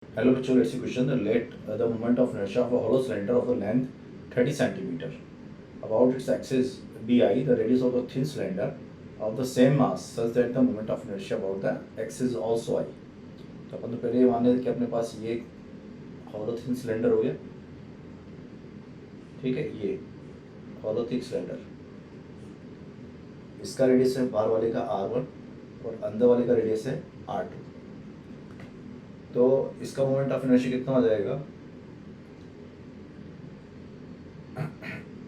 Hello bachcho, let's see question. Let the moment of inertia of a hollow cylinder of the length 30 centimeter about its axis di, the radius of the thin cylinder of the same mass such that the moment of inertia about the axis also I. तो अपन तो पहले ये मान लेते कि अपने पास ये hollow thin cylinder हो गया, ठीक है, ये hollow thick cylinder, इसका रेडियस है बाहर वाले का R1 और अंदर वाले का रेडियस है R2। तो इसका मोमेंट ऑफ इनर्शिया कितना हो जाएगा,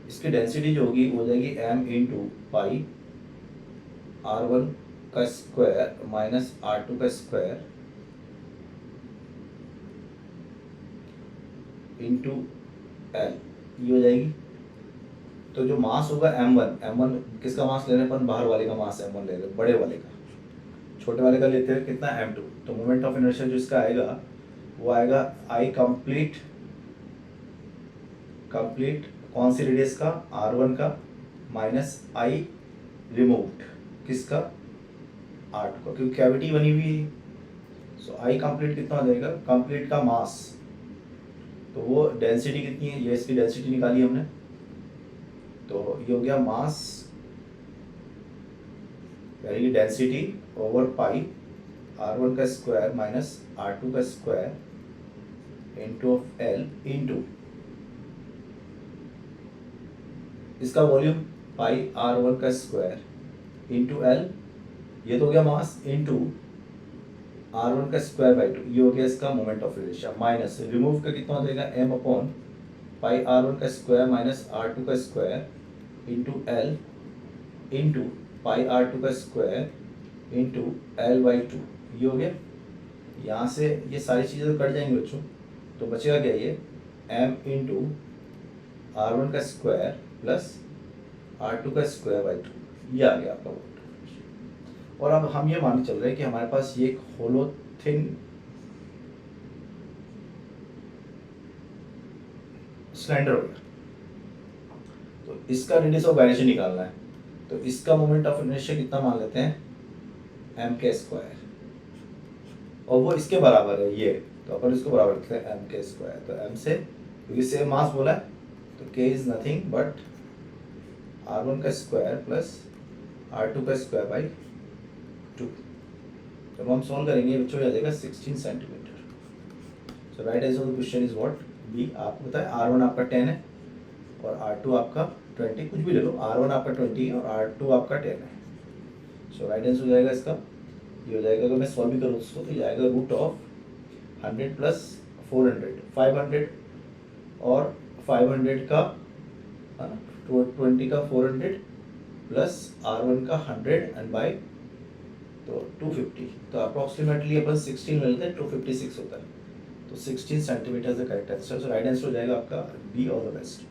इसकी डेंसिटी जो होगी वो हो जाएगी m इंटू पाई R1 का स्क्वायर माइनस R2 का स्क्वायर इंटू L, ये हो जाएगी। तो जो मास होगा m1 किसका मास ले रहे हैं अपन, बाहर वाले का मास m1 ले रहे हैं, बड़े वाले का, छोटे वाले का लेते हैं कितना m2। तो मोमेंट ऑफ इनर्शिया जो इसका आएगा वो आएगा I कंप्लीट कौन सी रेडियस का, R1 का, माइनस I रिमूव्ड किसका, R2 का, क्योंकि कैविटी बनी हुई है। सो I कंप्लीट कितना हो जाएगा, कंप्लीट का मास, तो वो डेंसिटी कितनी है, ये इसकी डेंसिटी निकाली हमने, तो ये हो गया मास यानी कि डेंसिटी ओवर पाई R1 का स्क्वायर माइनस R2 का square into of L into इसका वॉल्यूम पाई R1 का स्क्वायर इंटू L, ये तो हो गया मास, इंटू R1 का स्क्वायर बाई 2, ये हो गया इसका moment of inertia, minus remove का कितना हो जाएगा m अपॉन पाई R1 का स्क्वायर माइनस R2 का square into L into pi R2 का स्क्वायर इंटू L बाई 2, ये हो गया। यहाँ से ये सारी चीज़ें तो कट जाएंगी बच्चों, तो बचेगा क्या, ये m इंटू R1 का स्क्वायर प्लस R2 का स्क्वायर बाई 2, ये आ गया आपका वोल्ट। और अब हम ये मान चल रहे हैं कि हमारे पास ये एक होलो थिन सिलेंडर हो गया, तो इसका रेडियस ऑफ गायरेशन निकालना है, तो इसका मोमेंट ऑफ इनर्शिया कितना मान लेते हैं, m के स्क्वायर, और वो इसके बराबर है ये, तो अपन इसको बराबर रखते हैं m के स्क्वायर। तो m से, क्योंकि सेम मास बोला है, तो k is nothing but R1 का स्क्वायर प्लस R2 का स्क्वायर बाई 2। जब हम सॉल्व करेंगे बच्चों आ जाएगा 16 centimetre. So right answer of the question is what, B. आपको पता है R1 आपका 10 है और R2 आपका 20, कुछ भी ले लो, R1 आपका 20 है और R2 आपका 10 है। सो राइट आंसर हो जाएगा इसका, ये हो जाएगा, अगर मैं सॉल्व भी करूँ उसको तो जाएगा रूट ऑफ 100 प्लस 400, 500 और 500 का 20 का 400 प्लस R1 का 100 एंड बाई तो 250, तो अप्रॉक्सीमेटली अपन 16 मिलते हैं, 256 होता है, तो 16 सेंटीमीटर से करेक्ट आंसर। सो राइट आंसर हो जाएगा आपका बी, ऑल द बेस्ट।